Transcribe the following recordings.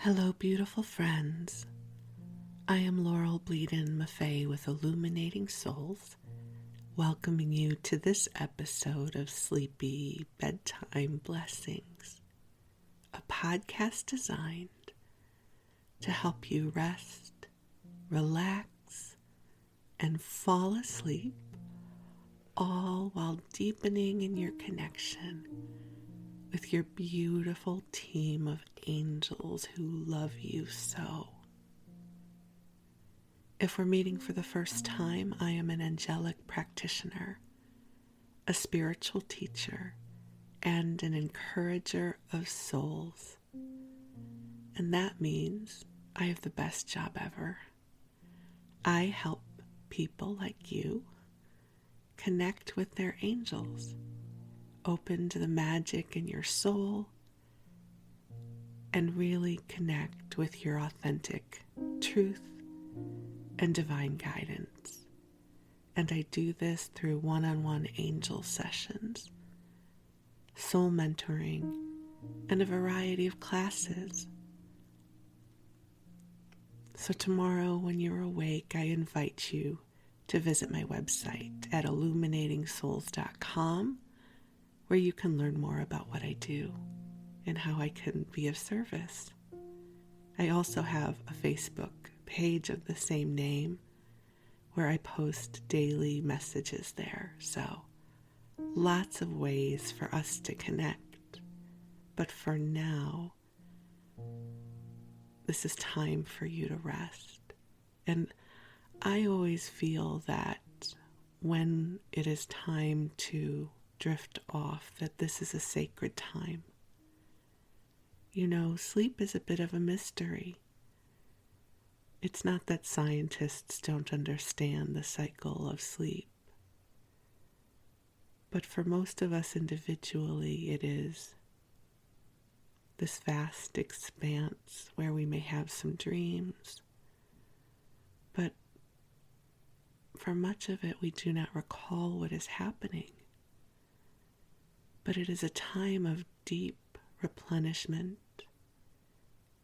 Hello, beautiful friends. I am Laurel Bleadon-Maffei with Illuminating Souls, welcoming you to this episode of Sleepy Bedtime Blessings, a podcast designed to help you rest, relax, and fall asleep, all while deepening in your connection with your beautiful team of angels who love you so. If we're meeting for the first time, I am an angelic practitioner, a spiritual teacher, and an encourager of souls. And that means I have the best job ever. I help people like you connect with their angels, open to the magic in your soul, and really connect with your authentic truth and divine guidance. And I do this through one-on-one angel sessions, soul mentoring, and a variety of classes. So tomorrow when you're awake, I invite you to visit my website at illuminatingsouls.com, where you can learn more about what I do and how I can be of service. I also have a Facebook page of the same name where I post daily messages there. So lots of ways for us to connect. But for now, this is time for you to rest. And I always feel that when it is time to drift off, that this is a sacred time. You know, sleep is a bit of a mystery. It's not that scientists don't understand the cycle of sleep, but for most of us individually, it is this vast expanse where we may have some dreams, but for much of it, we do not recall what is happening. But it is a time of deep replenishment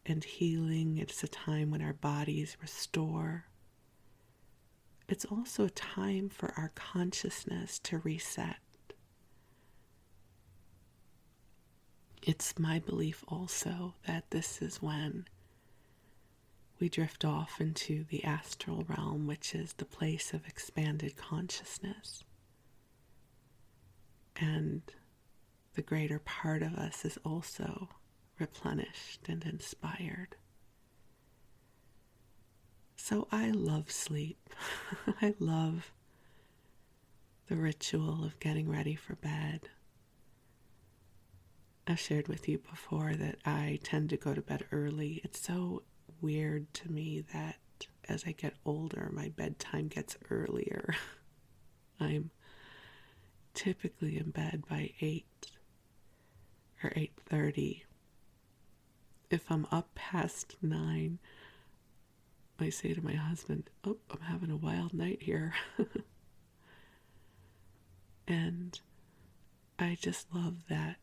and healing. It's a time when our bodies restore. It's also a time for our consciousness to reset. It's my belief also that this is when we drift off into the astral realm, which is the place of expanded consciousness. And the greater part of us is also replenished and inspired. So I love sleep. I love the ritual of getting ready for bed. I've shared with you before that I tend to go to bed early. It's so weird to me that as I get older, my bedtime gets earlier. I'm typically in bed by 8 or 8:30. If I'm up past 9, I say to my husband, "Oh, I'm having a wild night here." And I just love that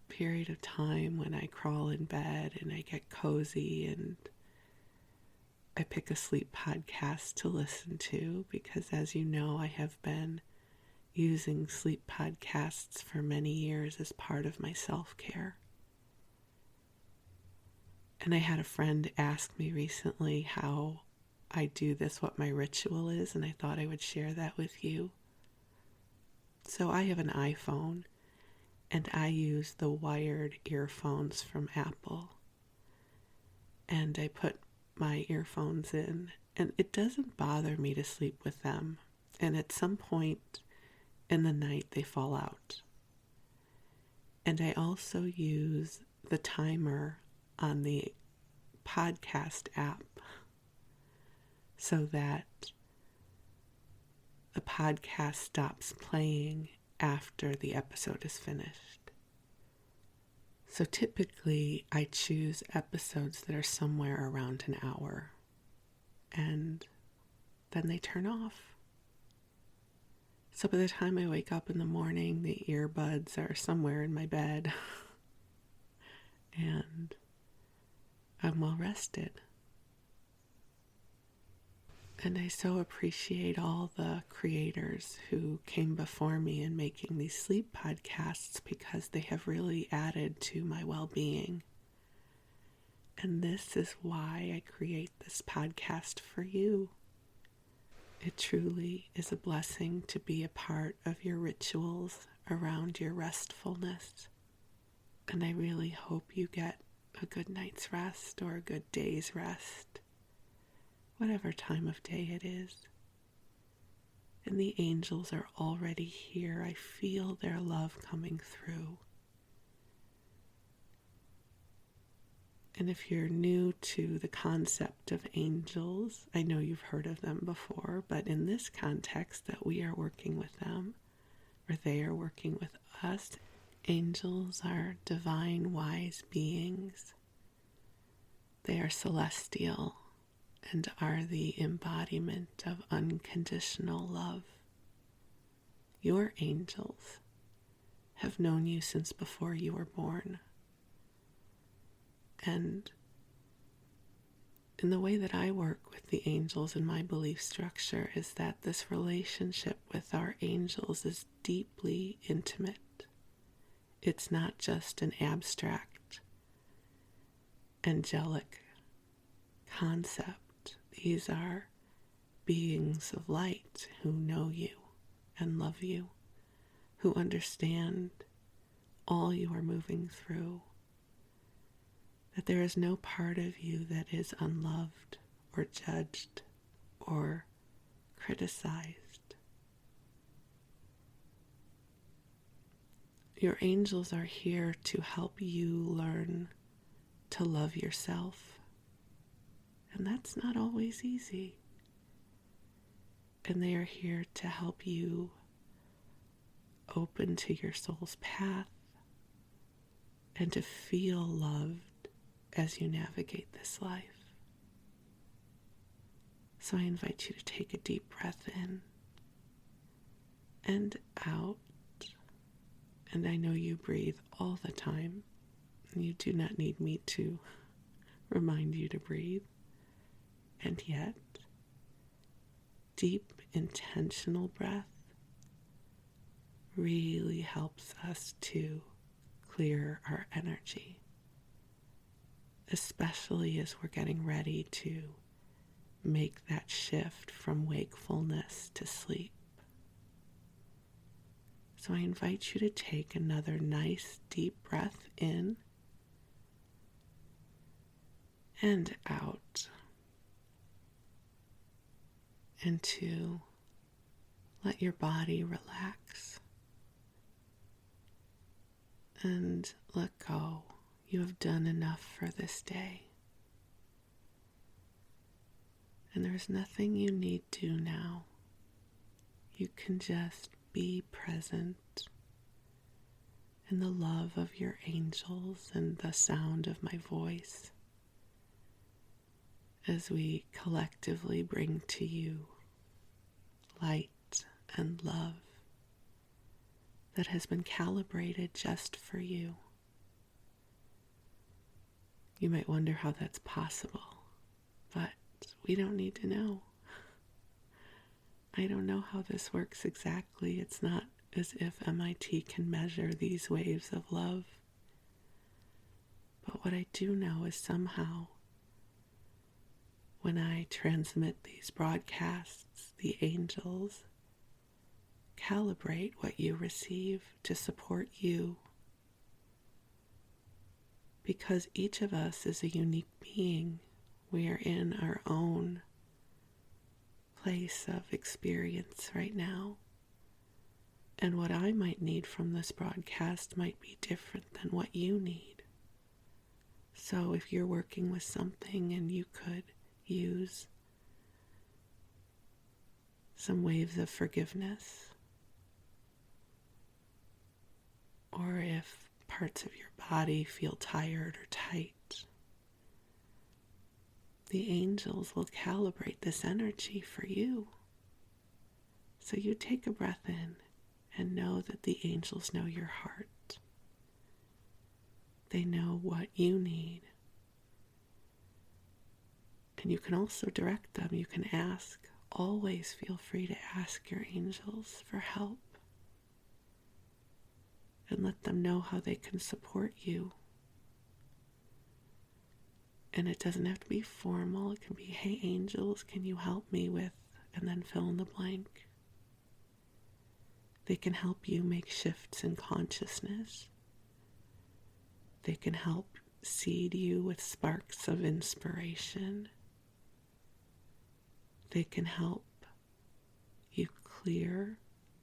period of time when I crawl in bed and I get cozy and I pick a sleep podcast to listen to, because as you know, I have been using sleep podcasts for many years as part of my self-care. And I had a friend ask me recently how I do this, what my ritual is, and I thought I would share that with you. So I have an iPhone, and I use the wired earphones from Apple. And I put my earphones in, and it doesn't bother me to sleep with them. And at some point in the night, they fall out. And I also use the timer on the podcast app so that the podcast stops playing after the episode is finished. So typically I choose episodes that are somewhere around an hour, and then they turn off. So by the time I wake up in the morning, the earbuds are somewhere in my bed. And I'm well rested. And I so appreciate all the creators who came before me in making these sleep podcasts because they have really added to my well-being. And this is why I create this podcast for you. It truly is a blessing to be a part of your rituals around your restfulness. And I really hope you get a good night's rest or a good day's rest, whatever time of day it is. And the angels are already here. I feel their love coming through. And if you're new to the concept of angels, I know you've heard of them before, but in this context that we are working with them, or they are working with us, angels are divine, wise beings. They are celestial and are the embodiment of unconditional love. Your angels have known you since before you were born. And in the way that I work with the angels in my belief structure is that this relationship with our angels is deeply intimate. It's not just an abstract, angelic concept. These are beings of light who know you and love you, who understand all you are moving through, that there is no part of you that is unloved or judged or criticized. Your angels are here to help you learn to love yourself. And that's not always easy. And they are here to help you open to your soul's path and to feel loved as you navigate this life. So I invite you to take a deep breath in and out. And I know you breathe all the time. And you do not need me to remind you to breathe. And yet, deep, intentional breath really helps us to clear our energy, especially as we're getting ready to make that shift from wakefulness to sleep. So I invite you to take another nice deep breath in and out, and to let your body relax and let go. You have done enough for this day. And there's nothing you need to now. You can just be present in the love of your angels and the sound of my voice as we collectively bring to you light and love that has been calibrated just for you. You might wonder how that's possible, but we don't need to know. I don't know how this works exactly. It's not as if MIT can measure these waves of love. But what I do know is somehow, when I transmit these broadcasts, the angels calibrate what you receive to support you. Because each of us is a unique being. We are in our own place of experience right now. And what I might need from this broadcast might be different than what you need. So if you're working with something and you could use some waves of forgiveness, or if parts of your body feel tired or tight, the angels will calibrate this energy for you. So you take a breath in and know that the angels know your heart. They know what you need. And you can also direct them. You can ask. Always feel free to ask your angels for help. And let them know how they can support you. And it doesn't have to be formal. It can be, hey angels, can you help me with, and then fill in the blank. They can help you make shifts in consciousness. They can help seed you with sparks of inspiration. They can help you clear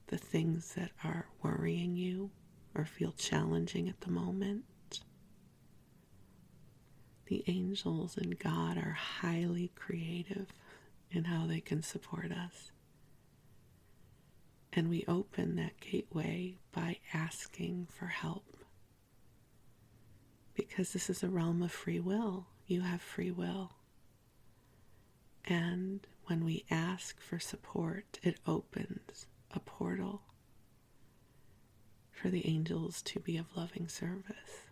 the things that are worrying you or feel challenging at the moment. The angels and God are highly creative in how they can support us. And we open that gateway by asking for help. Because this is a realm of free will. You have free will. And when we ask for support, it opens a portal for the angels to be of loving service.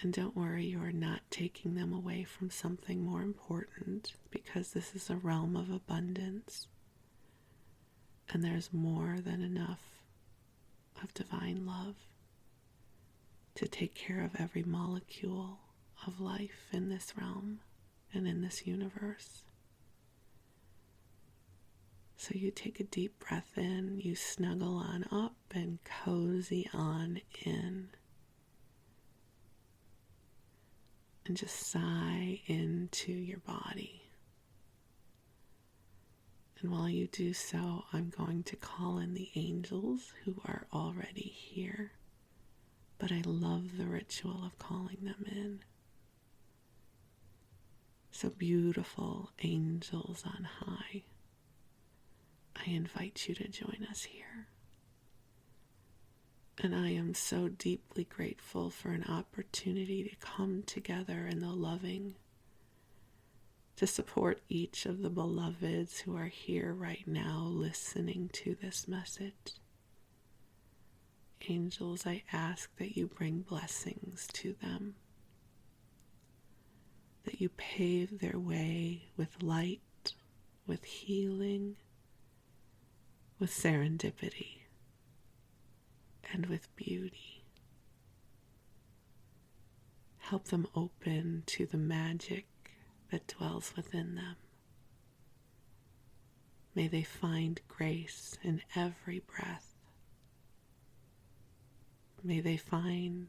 And don't worry, you are not taking them away from something more important, because this is a realm of abundance. And there's more than enough of divine love to take care of every molecule of life in this realm and in this universe. So you take a deep breath in, you snuggle on up and cozy on in. And just sigh into your body. And while you do so, I'm going to call in the angels who are already here. But I love the ritual of calling them in. So beautiful angels on high, I invite you to join us here. And I am so deeply grateful for an opportunity to come together in the loving, to support each of the beloveds who are here right now listening to this message. Angels, I ask that you bring blessings to them, that you pave their way with light, with healing, with serendipity, and with beauty. Help them open to the magic that dwells within them. May they find grace in every breath. May they find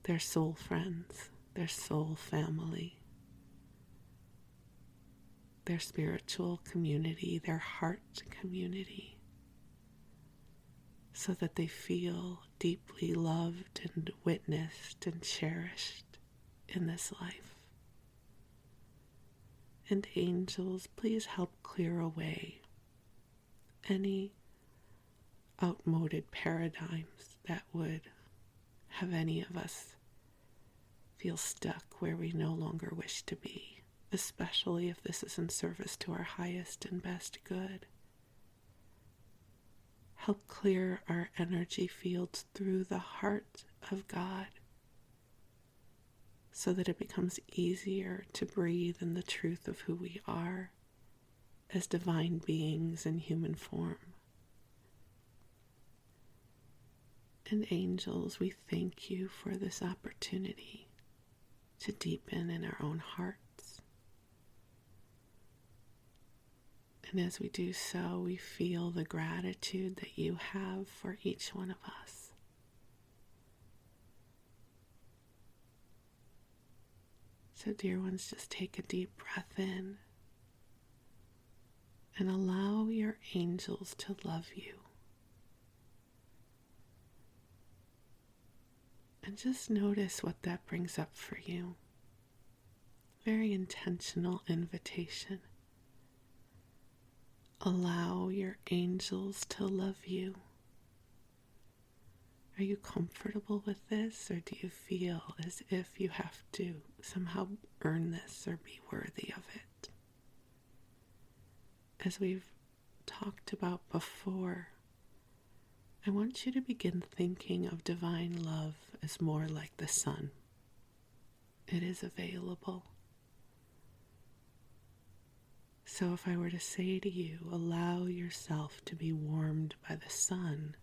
their soul friends, their soul family, their spiritual community, their heart community, so that they feel deeply loved and witnessed and cherished in this life. And angels, please help clear away any outmoded paradigms that would have any of us feel stuck where we no longer wish to be, especially if this is in service to our highest and best good. Help clear our energy fields through the heart of God, so that it becomes easier to breathe in the truth of who we are as divine beings in human form. And angels, we thank you for this opportunity to deepen in our own hearts. And as we do so, we feel the gratitude that you have for each one of us. So, dear ones, just take a deep breath in and allow your angels to love you. And just notice what that brings up for you. Very intentional invitation. Allow your angels to love you. Are you comfortable with this, or do you feel as if you have to somehow earn this or be worthy of it? As we've talked about before, I want you to begin thinking of divine love as more like the sun. It is available. So if I were to say to you, allow yourself to be warmed by the sun,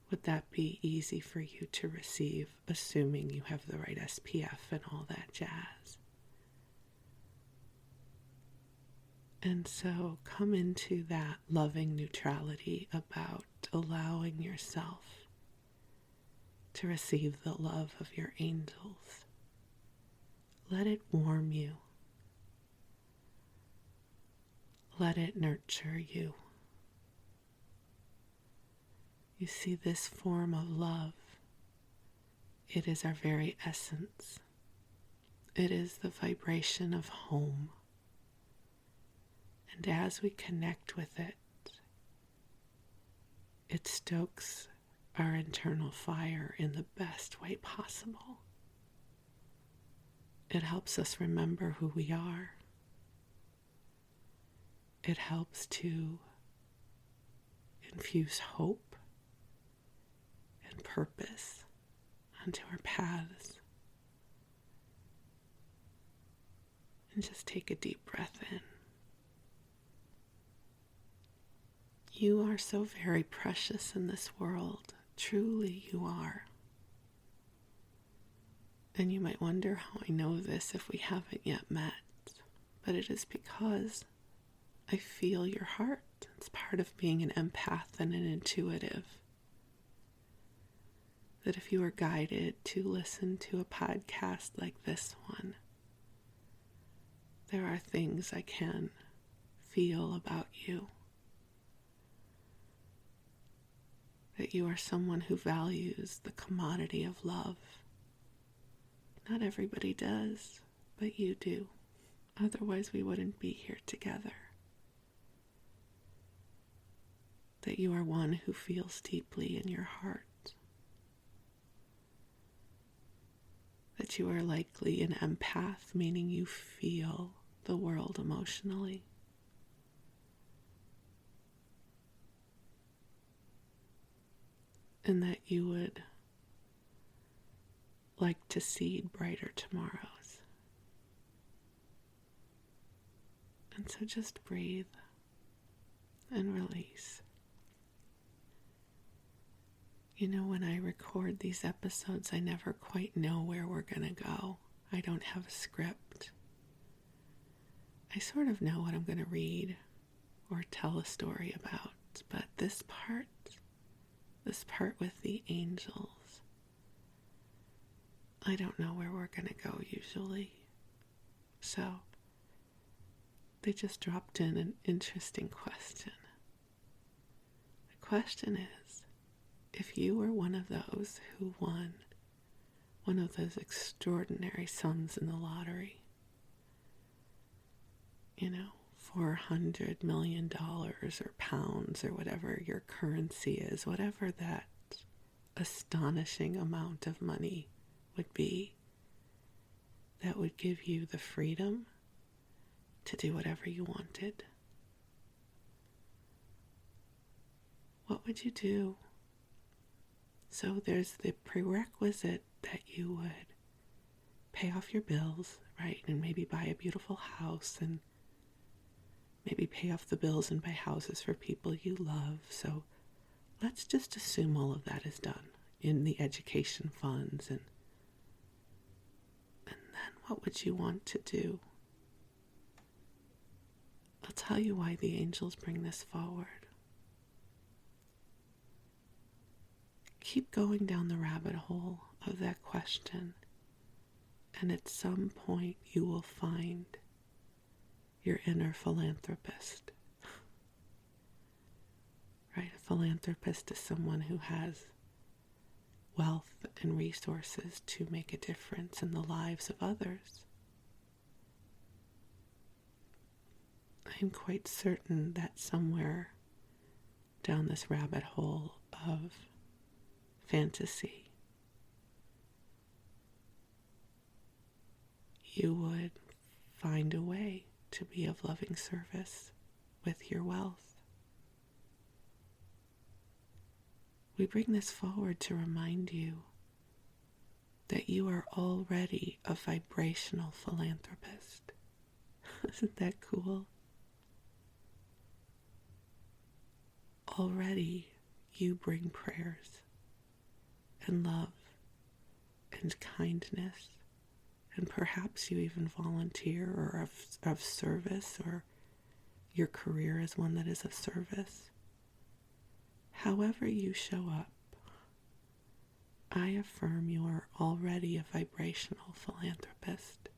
would that be easy for you to receive, assuming you have the right SPF and all that jazz? And so come into that loving neutrality about allowing yourself to receive the love of your angels. Let it warm you. Let it nurture you. You see, this form of love, it is our very essence. It is the vibration of home. And as we connect with it, it stokes our internal fire in the best way possible. It helps us remember who we are. It helps to infuse hope and purpose onto our paths. And just take a deep breath in. You are so very precious in this world. Truly you are. And you might wonder how I know this if we haven't yet met. But it is because I feel your heart. It's part of being an empath and an intuitive. That if you are guided to listen to a podcast like this one, there are things I can feel about you. That you are someone who values the commodity of love. Not everybody does, but you do. Otherwise we wouldn't be here together. That you are one who feels deeply in your heart. That you are likely an empath, meaning you feel the world emotionally. And that you would like to seed brighter tomorrows. And so just breathe and release. You know, when I record these episodes, I never quite know where we're going to go. I don't have a script. I sort of know what I'm going to read or tell a story about, but this part with the angels, I don't know where we're going to go usually. So they just dropped in an interesting question. The question is, if you were one of those who won one of those extraordinary sums in the lottery, you know, $400 million or pounds or whatever your currency is, whatever that astonishing amount of money would be, that would give you the freedom to do whatever you wanted. What would you do? So there's the prerequisite that you would pay off your bills, right? And maybe buy a beautiful house and maybe pay off the bills and buy houses for people you love. So let's just assume all of that is done in the education funds. And then what would you want to do? I'll tell you why the angels bring this forward. Keep going down the rabbit hole of that question, and at some point you will find your inner philanthropist. Right? A philanthropist is someone who has wealth and resources to make a difference in the lives of others. I'm quite certain that somewhere down this rabbit hole of fantasy, you would find a way to be of loving service with your wealth. We bring this forward to remind you that you are already a vibrational philanthropist. Isn't that cool? Already you bring prayers and love and kindness, and perhaps you even volunteer or of service, or your career is one that is of service. However you show up, I affirm you are already a vibrational philanthropist,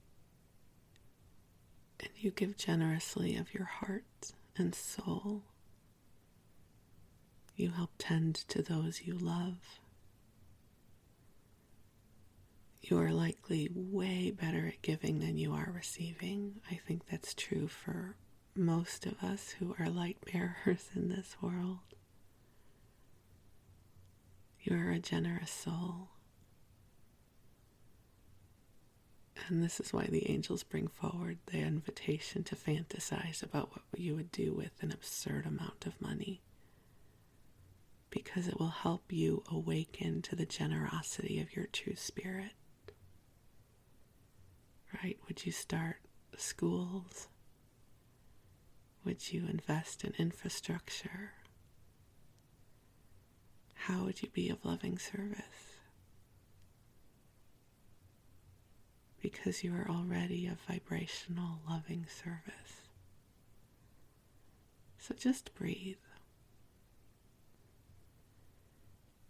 and you give generously of your heart and soul. You help tend to those you love. You are likely way better at giving than you are receiving. I think that's true for most of us who are light bearers in this world. You are a generous soul. And this is why the angels bring forward the invitation to fantasize about what you would do with an absurd amount of money, because it will help you awaken to the generosity of your true spirit. Right? Would you start schools? Would you invest in infrastructure? How would you be of loving service? Because you are already a vibrational loving service. So just breathe.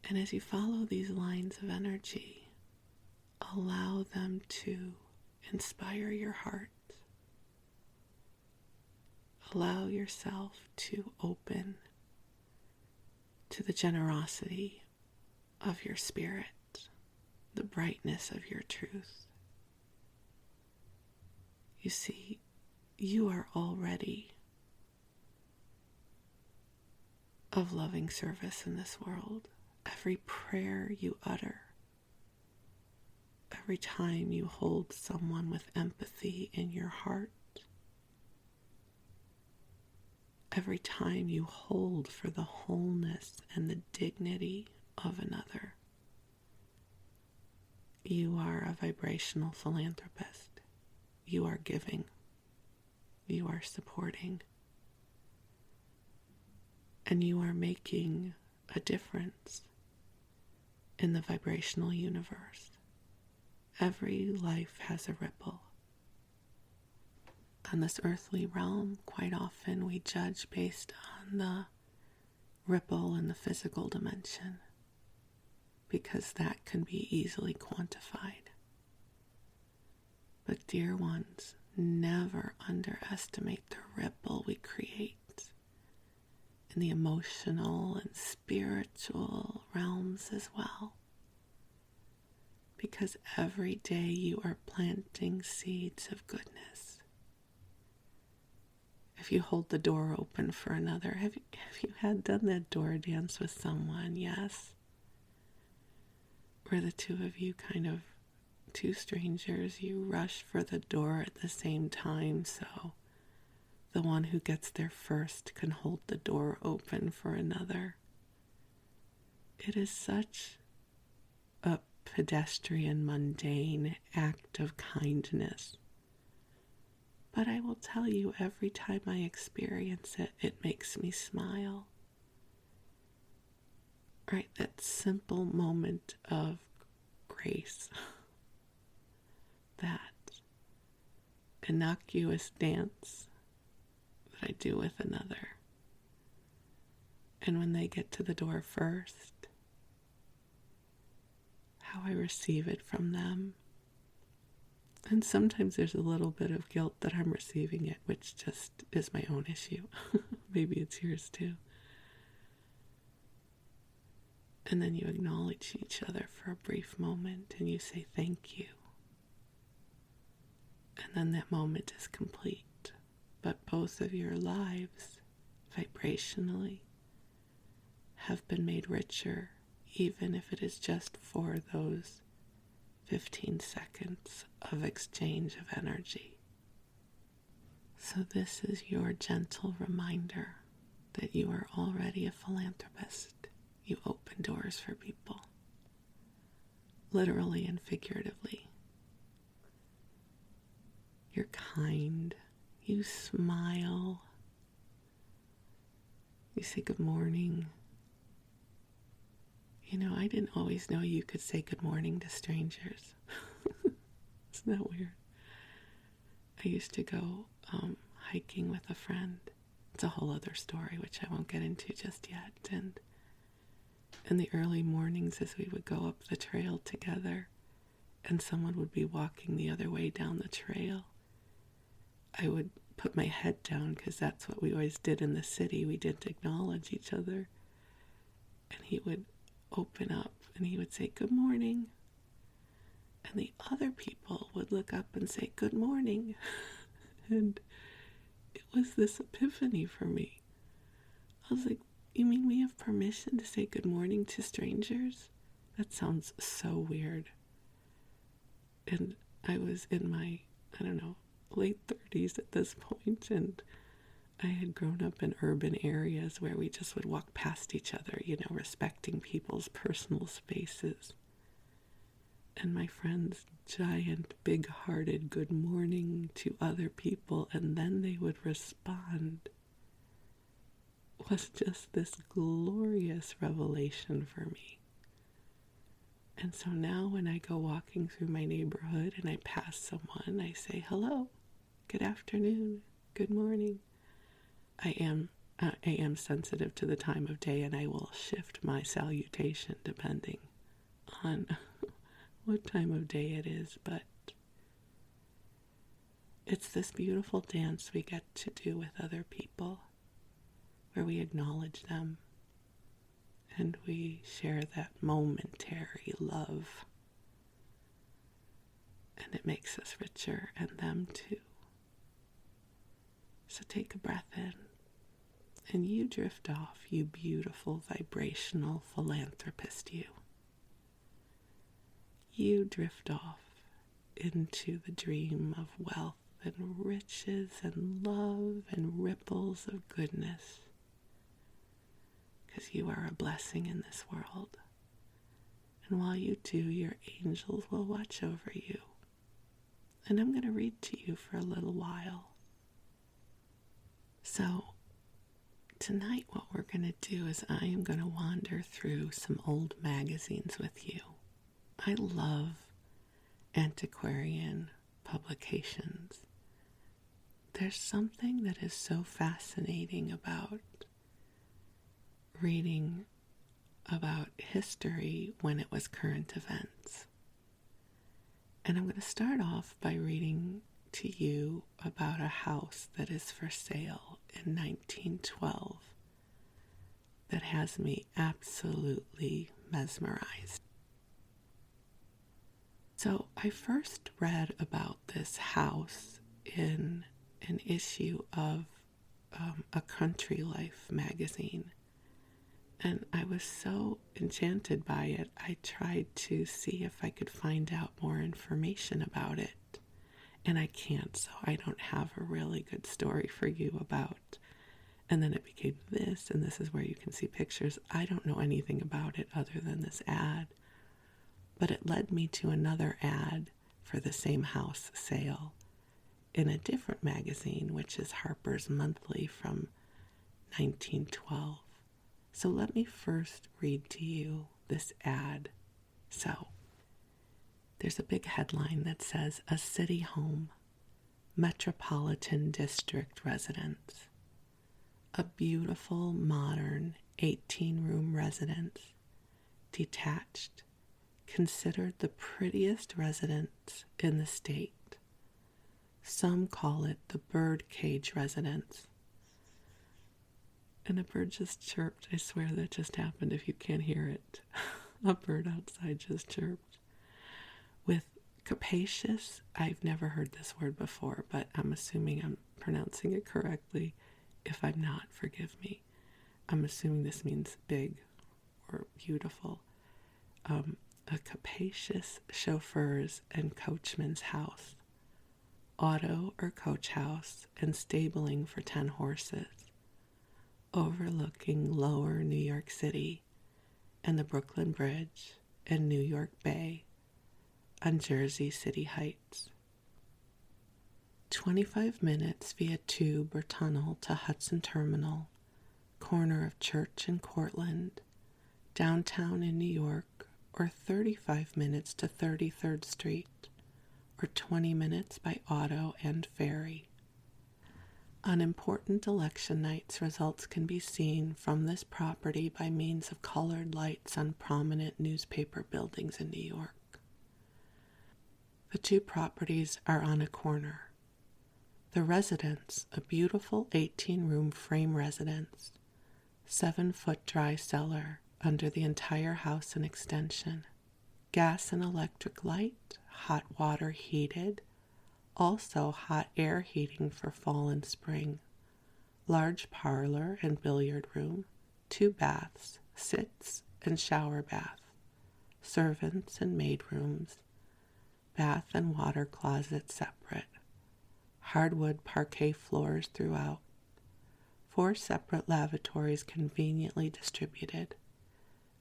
And as you follow these lines of energy, allow them to inspire your heart. Allow yourself to open to the generosity of your spirit, the brightness of your truth. You see, you are already of loving service in this world. Every prayer you utter, every time you hold someone with empathy in your heart, every time you hold for the wholeness and the dignity of another, you are a vibrational philanthropist. You are giving. You are supporting. And you are making a difference in the vibrational universe. Every life has a ripple. On this earthly realm, quite often we judge based on the ripple in the physical dimension, because that can be easily quantified. But dear ones, never underestimate the ripple we create in the emotional and spiritual realms as well. Because every day you are planting seeds of goodness. If you hold the door open for another, have you had done that door dance with someone? Yes. Where the two of you two strangers, you rush for the door at the same time, so the one who gets there first can hold the door open for another. It is such a pedestrian, mundane act of kindness. But I will tell you, every time I experience it, it makes me smile. Right? That simple moment of grace. That innocuous dance that I do with another. And when they get to the door first, how I receive it from them. And sometimes there's a little bit of guilt that I'm receiving it, which just is my own issue. Maybe it's yours too. And then you acknowledge each other for a brief moment and you say thank you. And then that moment is complete. But both of your lives, vibrationally, have been made richer, even if it is just for those 15 seconds of exchange of energy. So this is your gentle reminder that you are already a philanthropist. You open doors for people. literally and figuratively. You're kind. You smile. You say good morning. You know, I didn't always know you could say good morning to strangers. Isn't that weird? I used to go hiking with a friend. It's a whole other story, which I won't get into just yet. And in the early mornings, as we would go up the trail together, and someone would be walking the other way down the trail, I would put my head down, because that's what we always did in the city. We didn't acknowledge each other. And he would open up and he would say, good morning. And the other people would look up and say, good morning. And it was this epiphany for me. I was like, you mean we have permission to say good morning to strangers? That sounds so weird. And I was in my, late 30s at this point, and I had grown up in urban areas where we just would walk past each other, respecting people's personal spaces. And my friend's giant, big-hearted good morning to other people, and then they would respond, was just this glorious revelation for me. And so now when I go walking through my neighborhood and I pass someone, I say, hello, good afternoon, good morning. I am sensitive to the time of day, and I will shift my salutation depending on what time of day it is, but it's this beautiful dance we get to do with other people, where we acknowledge them and we share that momentary love, and it makes us richer, and them too. So take a breath in, and you drift off, you beautiful vibrational philanthropist, you. You drift off into the dream of wealth and riches and love and ripples of goodness, because you are a blessing in this world. And while you do, your angels will watch over you. And I'm going to read to you for a little while. So tonight what we're going to do is I am going to wander through some old magazines with you. I love antiquarian publications. There's something that is so fascinating about reading about history when it was current events. And I'm going to start off by reading to you about a house that is for sale in 1912 that has me absolutely mesmerized. So I first read about this house in an issue of a Country Life magazine. And I was so enchanted by it, I tried to see if I could find out more information about it. And I can't, so I don't have a really good story for you about. And then it became this, and this is where you can see pictures. I don't know anything about it other than this ad. But it led me to another ad for the same house sale in a different magazine, which is Harper's Monthly from 1912. So let me first read to you this ad. So there's a big headline that says, a city home, Metropolitan District residence. A beautiful, modern 18-room residence, detached, considered the prettiest residence in the state. Some call it the birdcage residence. And a bird just chirped. I swear that just happened if you can't hear it. A bird outside just chirped. With capacious, I've never heard this word before, but I'm assuming I'm pronouncing it correctly. If I'm not, forgive me. I'm assuming this means big or beautiful. A capacious chauffeur's and coachman's house, auto or coach house, and stabling for 10 horses, overlooking lower New York City and the Brooklyn Bridge and New York Bay on Jersey City Heights. 25 minutes via tube or tunnel to Hudson Terminal, corner of Church and Cortlandt, downtown in New York, or 35 minutes to 33rd Street, or 20 minutes by auto and ferry. On important election nights, results can be seen from this property by means of colored lights on prominent newspaper buildings in New York. The two properties are on a corner. The residence, a beautiful 18-room frame residence, 7-foot dry cellar under the entire house and extension, gas and electric light, hot water heated, also hot air heating for fall and spring, large parlor and billiard room, 2 baths, sits and shower bath, servants and maid rooms, bath and water closet separate, hardwood parquet floors throughout, 4 separate lavatories conveniently distributed,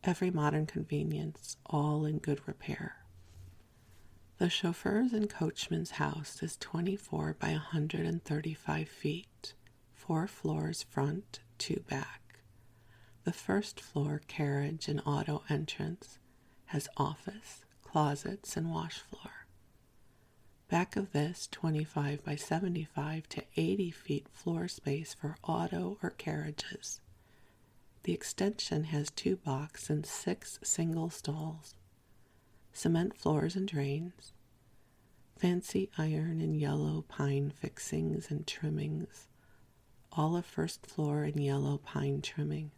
every modern convenience, all in good repair. The chauffeur's and coachman's house is 24 by 135 feet, 4 floors front, 2 back. The first floor carriage and auto entrance has office, closets, and wash floor. Back of this, 25 by 75 to 80 feet floor space for auto or carriages. The extension has 2 box and 6 single stalls, cement floors and drains, fancy iron and yellow pine fixings and trimmings, all of first floor in yellow pine trimming.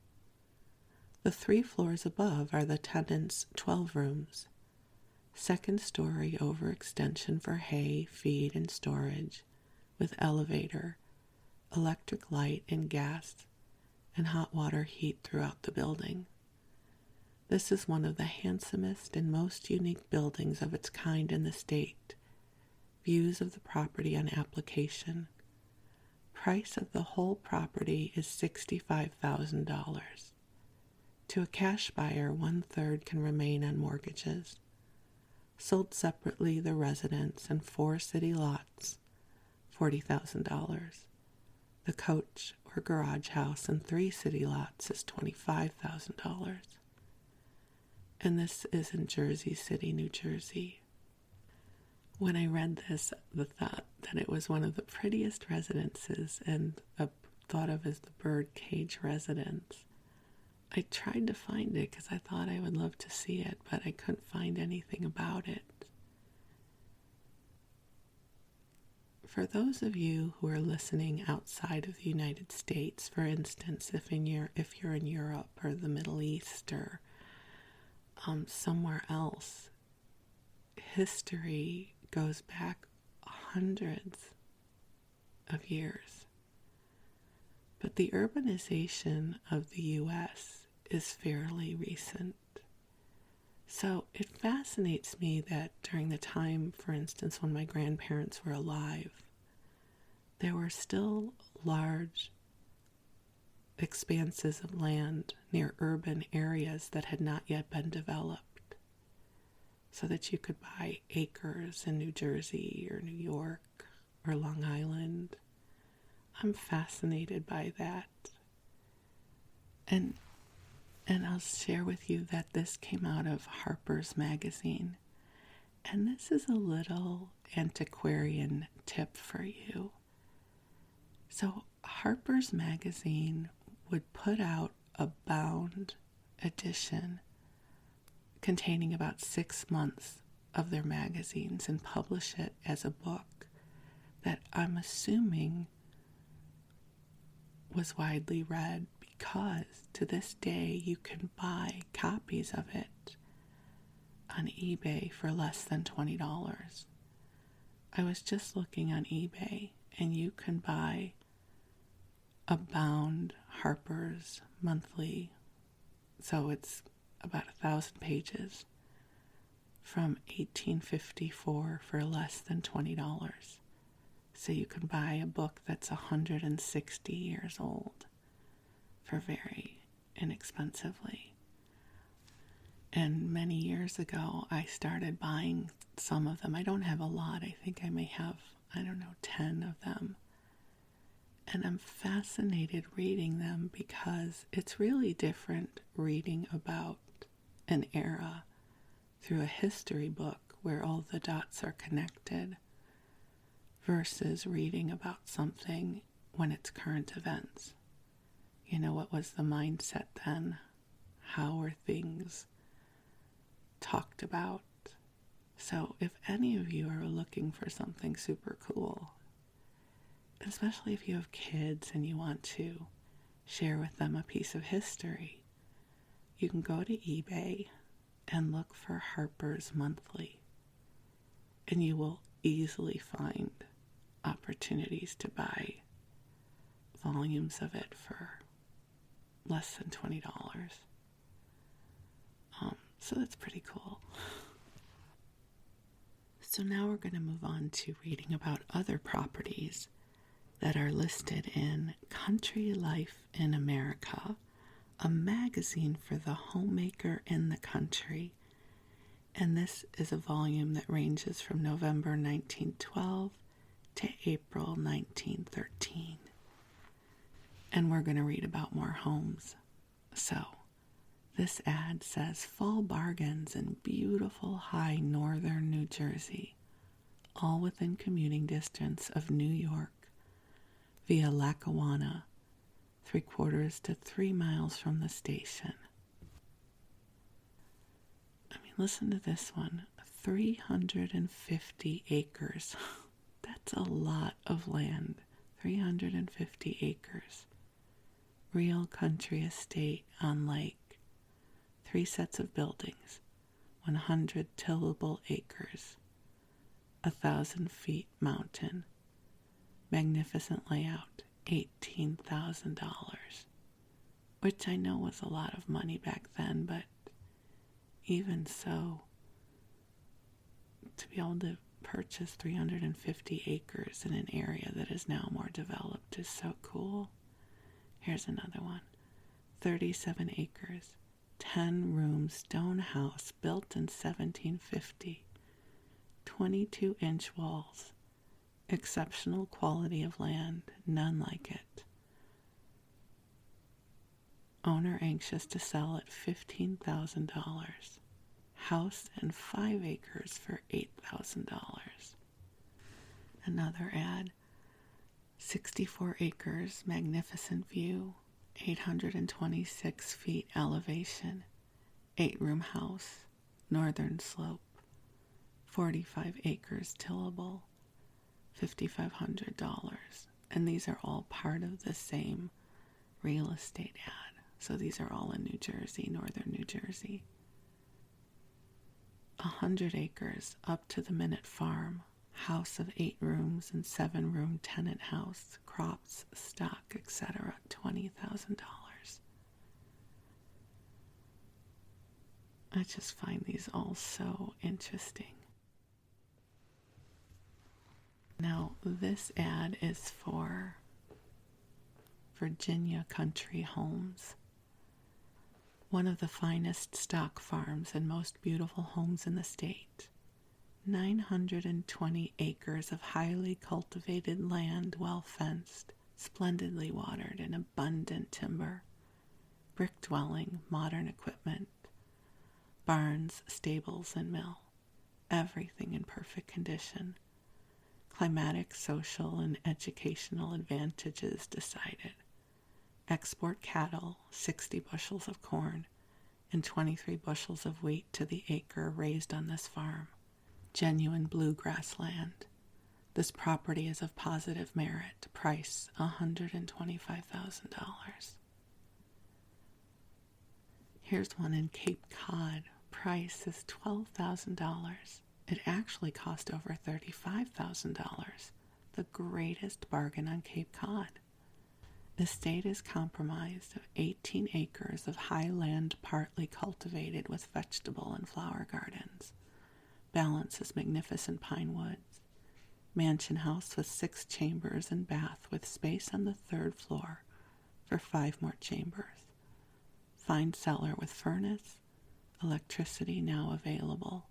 The 3 floors above are the tenants' 12 rooms, second story overextension for hay, feed, and storage, with elevator, electric light and gas, and hot water heat throughout the building. This is one of the handsomest and most unique buildings of its kind in the state. Views of the property on application. Price of the whole property is $65,000. To a cash buyer, 1/3 can remain on mortgages. Sold separately, the residence and 4 city lots, $40,000. The coach or garage house and 3 city lots is $25,000. And this is in Jersey City, New Jersey. When I read this, the thought that it was one of the prettiest residences and thought of as the birdcage residence, I tried to find it because I thought I would love to see it, but I couldn't find anything about it. For those of you who are listening outside of the United States, for instance, if you're in Europe or the Middle East or somewhere else, history goes back hundreds of years. But the urbanization of the U.S. is fairly recent. So it fascinates me that during the time, for instance, when my grandparents were alive, there were still large expanses of land near urban areas that had not yet been developed, so that you could buy acres in New Jersey or New York or Long Island. I'm fascinated by that. And I'll share with you that this came out of Harper's Magazine. And this is a little antiquarian tip for you. So Harper's Magazine would put out a bound edition containing about 6 months of their magazines and publish it as a book that I'm assuming was widely read, because to this day you can buy copies of it on eBay for less than $20. I was just looking on eBay, and you can buy a bound Harper's monthly, so it's about 1,000 pages, from 1854 for less than $20. So you can buy a book that's 160 years old for very inexpensively. And many years ago, I started buying some of them. I don't have a lot. I think I may have, 10 of them. And I'm fascinated reading them because it's really different reading about an era through a history book where all the dots are connected versus reading about something when it's current events. What was the mindset then? How were things talked about? So if any of you are looking for something super cool, especially if you have kids and you want to share with them a piece of history, you can go to eBay and look for Harper's Monthly, and you will easily find opportunities to buy volumes of it for less than $20. So that's pretty cool. So now we're going to move on to reading about other properties that are listed in Country Life in America, a magazine for the homemaker in the country. And this is a volume that ranges from November 1912 to April 1913. And we're going to read about more homes. So, this ad says fall bargains in beautiful high northern New Jersey, all within commuting distance of New York via Lackawanna, 3/4 to 3 miles from the station. Listen to this one. 350 acres. That's a lot of land. 350 acres. Real country estate on lake. 3 sets of buildings. 100 tillable acres. 1,000 feet mountain. Magnificent layout. $18,000. Which I know was a lot of money back then, but even so, to be able to purchase 350 acres in an area that is now more developed is so cool. Here's another one. 37 acres, 10-room stone house built in 1750, 22-inch walls, exceptional quality of land, none like it. Owner anxious to sell at $15,000. House and 5 acres for $8,000. Another ad. 64 acres, magnificent view, 826 feet elevation, 8-room house, northern slope, 45 acres tillable, $5,500. And these are all part of the same real estate ad. So these are all in New Jersey, northern New Jersey. 100 acres up to the Minute Farm, house of 8 rooms and 7-room tenant house, crops, stock, etc., $20,000. I just find these all so interesting. Now, this ad is for Virginia Country Homes. One of the finest stock farms and most beautiful homes in the state. 920 acres of highly cultivated land, well fenced, splendidly watered, and abundant timber. Brick dwelling, modern equipment, barns, stables, and mill. Everything in perfect condition. Climatic, social, and educational advantages decided. Export cattle, 60 bushels of corn, and 23 bushels of wheat to the acre raised on this farm. Genuine bluegrass land. This property is of positive merit. Price, $125,000. Here's one in Cape Cod. Price is $12,000. It actually cost over $35,000. The greatest bargain on Cape Cod. The estate is comprised of 18 acres of high land partly cultivated with vegetable and flower gardens. Balance is magnificent pine woods. Mansion house with 6 chambers and bath with space on the 3rd floor for 5 more chambers. Fine cellar with furnace, electricity now available.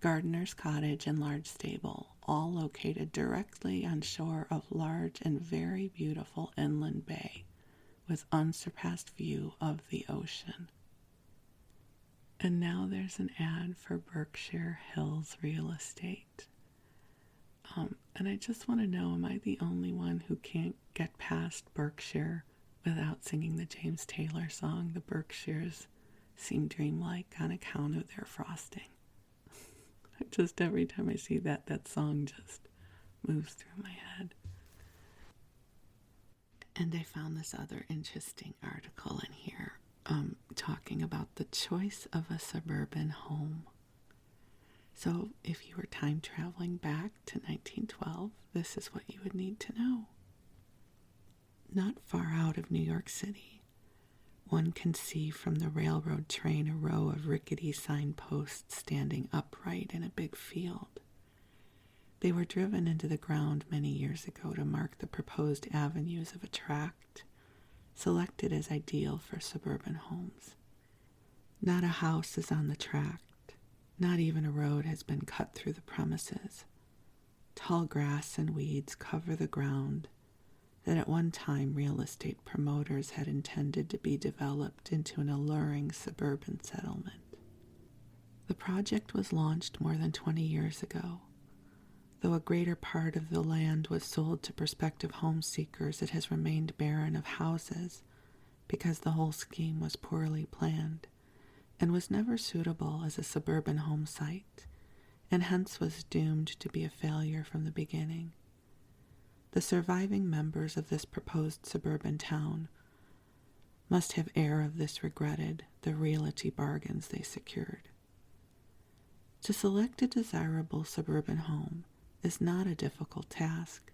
Gardener's cottage and large stable, all located directly on shore of large and very beautiful inland bay, with unsurpassed view of the ocean. And now there's an ad for Berkshire Hills Real Estate. And I just want to know, am I the only one who can't get past Berkshire without singing the James Taylor song, The Berkshires Seem Dreamlike, on account of their frosting? Just every time I see that song just moves through my head. And I found this other interesting article in here talking about the choice of a suburban home. So if you were time traveling back to 1912, this is what you would need to know. Not far out of New York City, one can see from the railroad train a row of rickety signposts standing upright in a big field. They were driven into the ground many years ago to mark the proposed avenues of a tract selected as ideal for suburban homes. Not a house is on the tract. Not even a road has been cut through the premises. Tall grass and weeds cover the ground that at one time real estate promoters had intended to be developed into an alluring suburban settlement. The project was launched more than 20 years ago. Though a greater part of the land was sold to prospective home seekers, it has remained barren of houses because the whole scheme was poorly planned and was never suitable as a suburban home site, and hence was doomed to be a failure from the beginning. The surviving members of this proposed suburban town must have ere of this regretted the realty bargains they secured. To select a desirable suburban home is not a difficult task,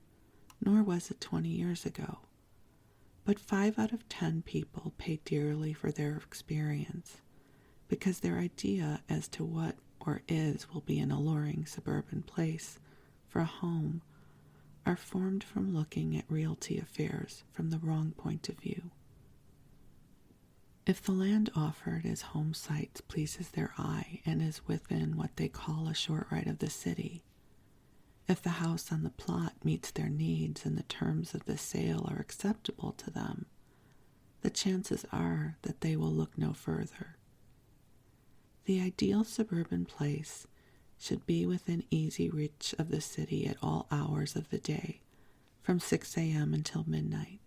nor was it 20 years ago. But 5 out of 10 people pay dearly for their experience, because their idea as to what or will be an alluring suburban place for a home are formed from looking at realty affairs from the wrong point of view. If the land offered as home sites pleases their eye and is within what they call a short ride of the city, if the house on the plot meets their needs and the terms of the sale are acceptable to them, the chances are that they will look no further. The ideal suburban place should be within easy reach of the city at all hours of the day, from 6 a.m. until midnight.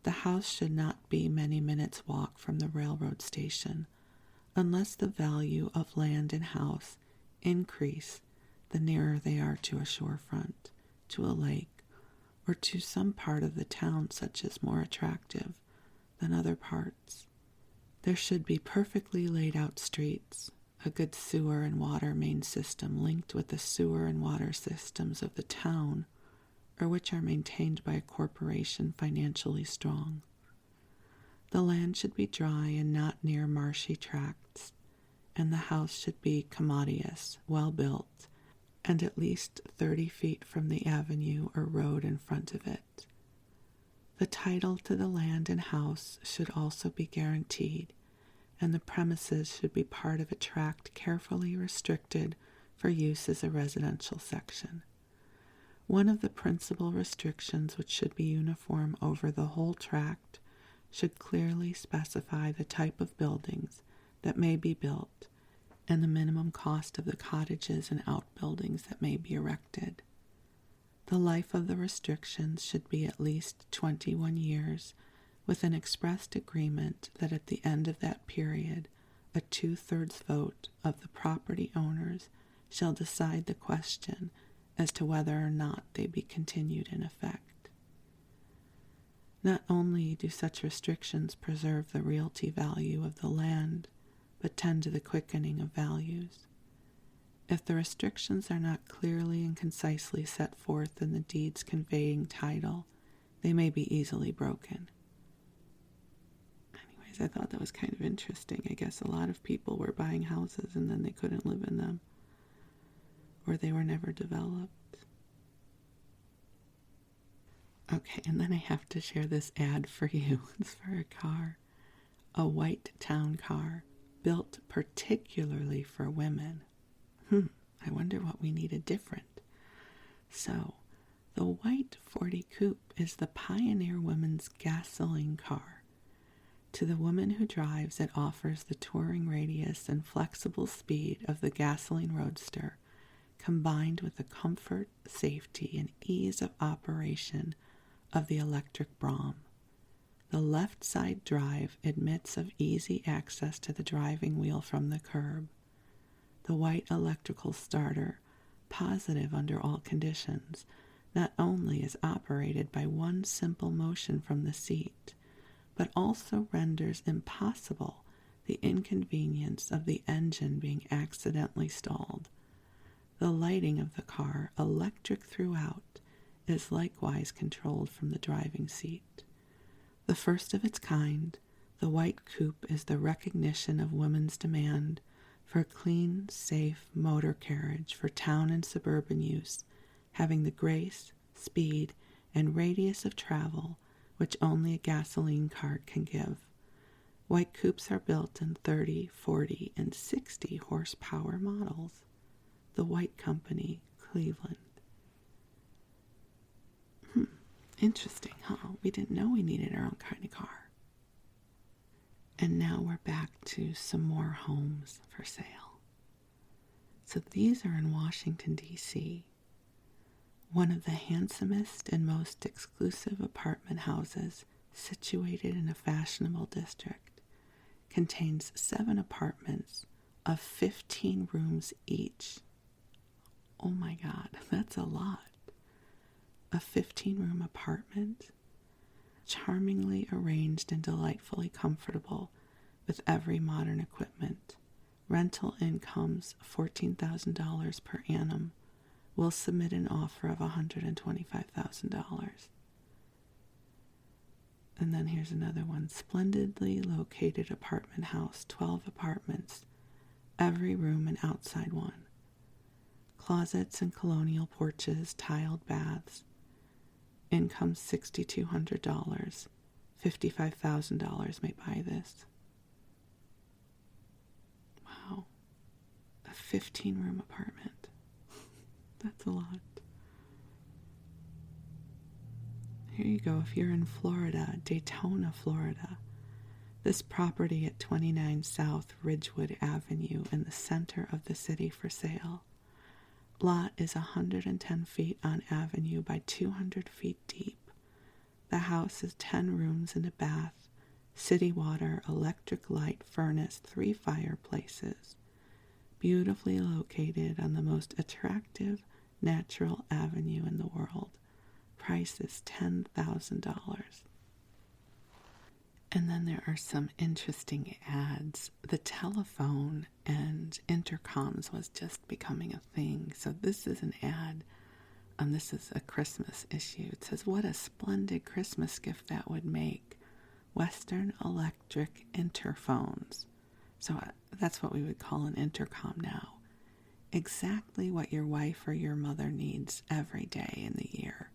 The house should not be many minutes' walk from the railroad station, unless the value of land and house increase the nearer they are to a shorefront, to a lake, or to some part of the town such as more attractive than other parts. There should be perfectly laid out streets, a good sewer and water main system linked with the sewer and water systems of the town, or which are maintained by a corporation financially strong. The land should be dry and not near marshy tracts, and the house should be commodious, well built, and at least 30 feet from the avenue or road in front of it. The title to the land and house should also be guaranteed, and the premises should be part of a tract carefully restricted for use as a residential section. One of the principal restrictions, which should be uniform over the whole tract, should clearly specify the type of buildings that may be built and the minimum cost of the cottages and outbuildings that may be erected. The life of the restrictions should be at least 21 years, with an expressed agreement that at the end of that period, a 2/3 vote of the property owners shall decide the question as to whether or not they be continued in effect. Not only do such restrictions preserve the realty value of the land, but tend to the quickening of values. If the restrictions are not clearly and concisely set forth in the deeds conveying title, they may be easily broken. Anyways, I thought that was kind of interesting. I guess a lot of people were buying houses and then they couldn't live in them, or they were never developed. Okay, and then I have to share this ad for you. It's for a car, a white town car, built particularly for women. I wonder what we needed different. So, the white 40 Coupe is the pioneer woman's gasoline car. To the woman who drives, it offers the touring radius and flexible speed of the gasoline roadster, combined with the comfort, safety, and ease of operation of the electric Brougham. The left side drive admits of easy access to the driving wheel from the curb. The white electrical starter, positive under all conditions, not only is operated by one simple motion from the seat, but also renders impossible the inconvenience of the engine being accidentally stalled. The lighting of the car, electric throughout, is likewise controlled from the driving seat. The first of its kind, the white coupe is the recognition of women's demand for a clean, safe motor carriage for town and suburban use, having the grace, speed, and radius of travel which only a gasoline car can give. White coupes are built in 30, 40, and 60 horsepower models. The White Company, Cleveland. Interesting, huh? We didn't know we needed our own kind of car. And now we're back to some more homes for sale. So these are in Washington, D.C. One of the handsomest and most exclusive apartment houses situated in a fashionable district contains 7 apartments of 15 rooms each. Oh my God, that's a lot. A 15-room apartment, charmingly arranged and delightfully comfortable with every modern equipment. Rental incomes $14,000 per annum. Will submit an offer of $125,000. And then here's another one. Splendidly located apartment house, 12 apartments, every room an outside one. Closets and colonial porches, tiled baths. Income $6,200. $55,000 may buy this. Wow. A 15-room apartment. That's a lot. Here you go. If you're in Florida, Daytona, Florida, this property at 29 South Ridgewood Avenue in the center of the city for sale. Lot is 110 feet on avenue by 200 feet deep. The house is 10 rooms and a bath, city water, electric light, furnace, 3 fireplaces. Beautifully located on the most attractive natural avenue in the world. Price is $10,000. And then there are some interesting ads. The telephone and intercoms was just becoming a thing. So this is an ad. This is a Christmas issue. It says, what a splendid Christmas gift that would make. Western Electric interphones. So that's what we would call an intercom now. Exactly what your wife or your mother needs every day in the year.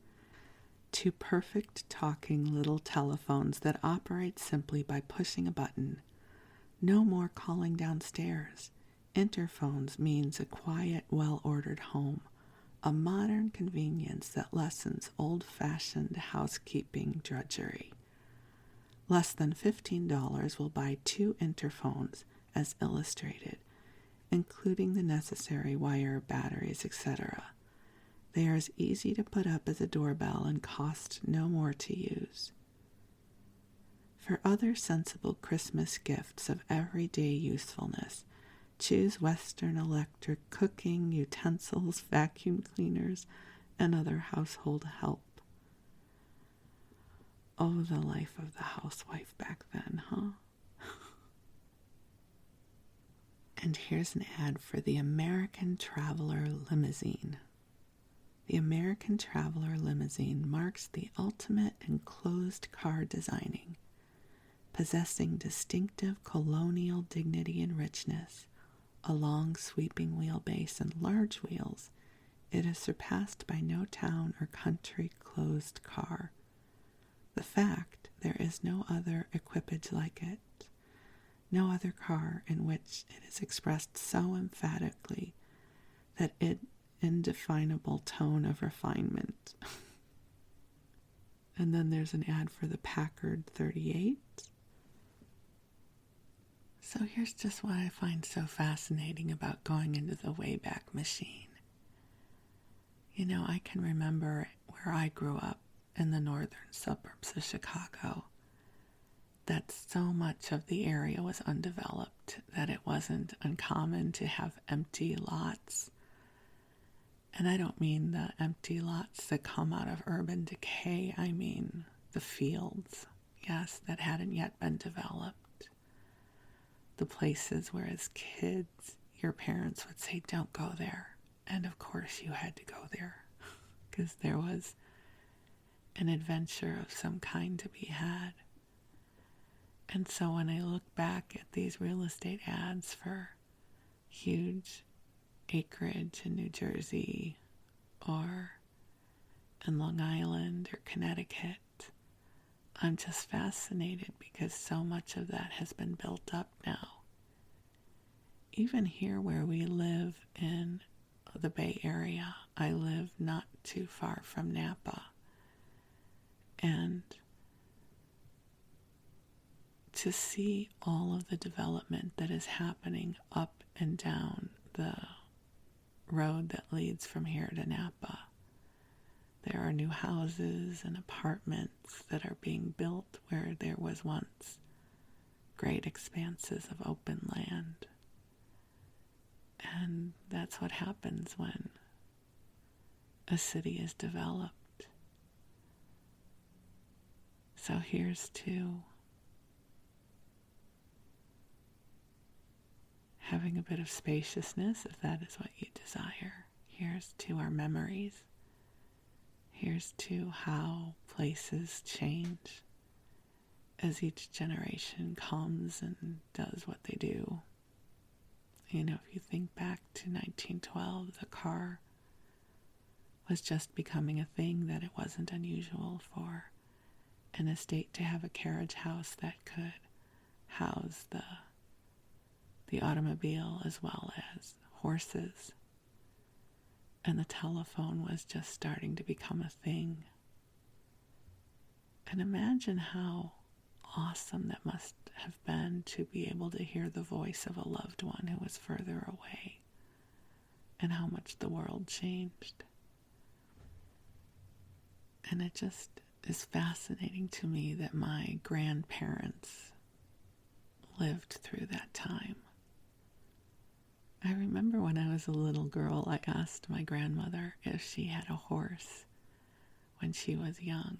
2 perfect talking little telephones that operate simply by pushing a button. No more calling downstairs. Interphones means a quiet, well-ordered home. A modern convenience that lessens old-fashioned housekeeping drudgery. Less than $15 will buy 2 interphones as illustrated, including the necessary wire, batteries, etc. They are as easy to put up as a doorbell and cost no more to use. For other sensible Christmas gifts of everyday usefulness, choose Western Electric cooking, utensils, vacuum cleaners, and other household help. Oh, the life of the housewife back then, huh? And here's an ad for the American Traveler Limousine. The American Traveler Limousine marks the ultimate enclosed car designing. Possessing distinctive colonial dignity and richness, a long sweeping wheelbase and large wheels, it is surpassed by no town or country closed car. The fact there is no other equipage like it. no other car in which it is expressed so emphatically that indefinable tone of refinement. And then there's an ad for the Packard 38. So here's just what I find so fascinating about going into the Wayback Machine. I can remember where I grew up in the northern suburbs of Chicago, that so much of the area was undeveloped that it wasn't uncommon to have empty lots. And I don't mean the empty lots that come out of urban decay. I mean the fields, yes, that hadn't yet been developed. The places where as kids, your parents would say, don't go there. And of course you had to go there because there was an adventure of some kind to be had. And so when I look back at these real estate ads for huge acreage in New Jersey or in Long Island or Connecticut, I'm just fascinated because so much of that has been built up now. Even here where we live in the Bay Area, I live not too far from Napa. And to see all of the development that is happening up and down the road that leads from here to Napa. There are new houses and apartments that are being built where there was once great expanses of open land. And that's what happens when a city is developed. So here's to having a bit of spaciousness, if that is what you desire. Here's to our memories. Here's to how places change as each generation comes and does what they do. If you think back to 1912, the car was just becoming a thing that it wasn't unusual for an estate to have a carriage house that could house the automobile as well as horses. And the telephone was just starting to become a thing. And imagine how awesome that must have been to be able to hear the voice of a loved one who was further away, and how much the world changed. And it just is fascinating to me that my grandparents lived through that time. I remember when I was a little girl, I asked my grandmother if she had a horse when she was young.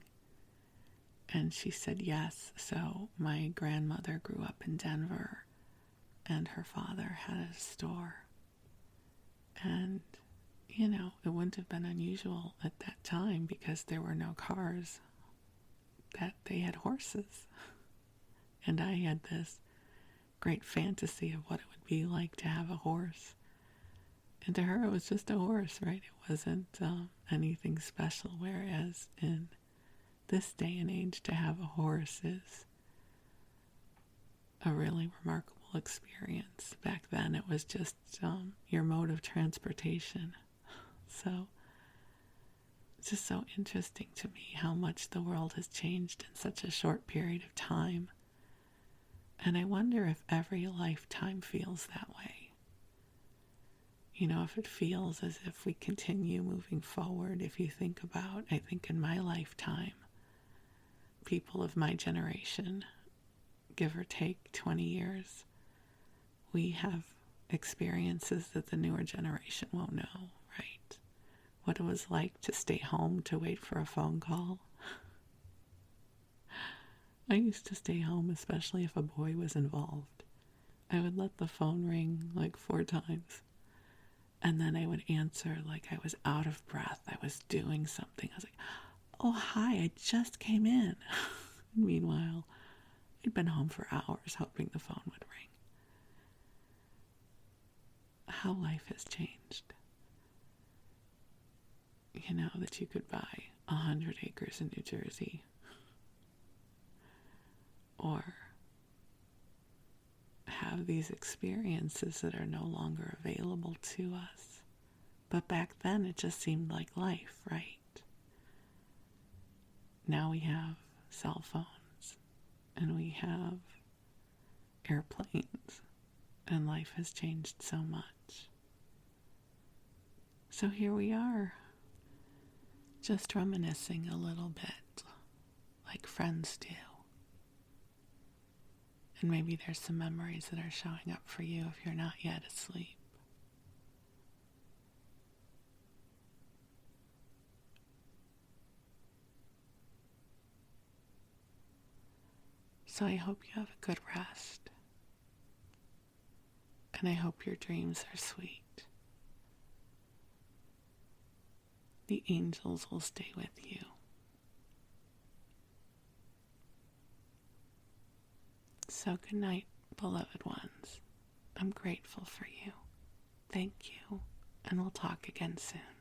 And she said yes. So my grandmother grew up in Denver, and her father had a store. And, it wouldn't have been unusual at that time because there were no cars, that they had horses. And I had this great fantasy of what it would be like to have a horse. And to her, it was just a horse, right? It wasn't anything special, whereas in this day and age, to have a horse is a really remarkable experience. Back then, it was just your mode of transportation. So it's just so interesting to me how much the world has changed in such a short period of time. And I wonder if every lifetime feels that way. If it feels as if we continue moving forward. If you think about, I think in my lifetime, people of my generation, give or take 20 years, we have experiences that the newer generation won't know, right? What it was like to stay home to wait for a phone call. I used to stay home, especially if a boy was involved. I would let the phone ring like 4 times. And then I would answer like I was out of breath. I was doing something. I was like, oh, hi, I just came in. Meanwhile, I'd been home for hours hoping the phone would ring. How life has changed. That you could buy 100 acres in New Jersey, or have these experiences that are no longer available to us. But back then it just seemed like life, right? Now we have cell phones and we have airplanes, and life has changed so much. So here we are, just reminiscing a little bit, like friends do. And maybe there's some memories that are showing up for you if you're not yet asleep. So I hope you have a good rest. And I hope your dreams are sweet. The angels will stay with you. So good night, beloved ones. I'm grateful for you. Thank you, and we'll talk again soon.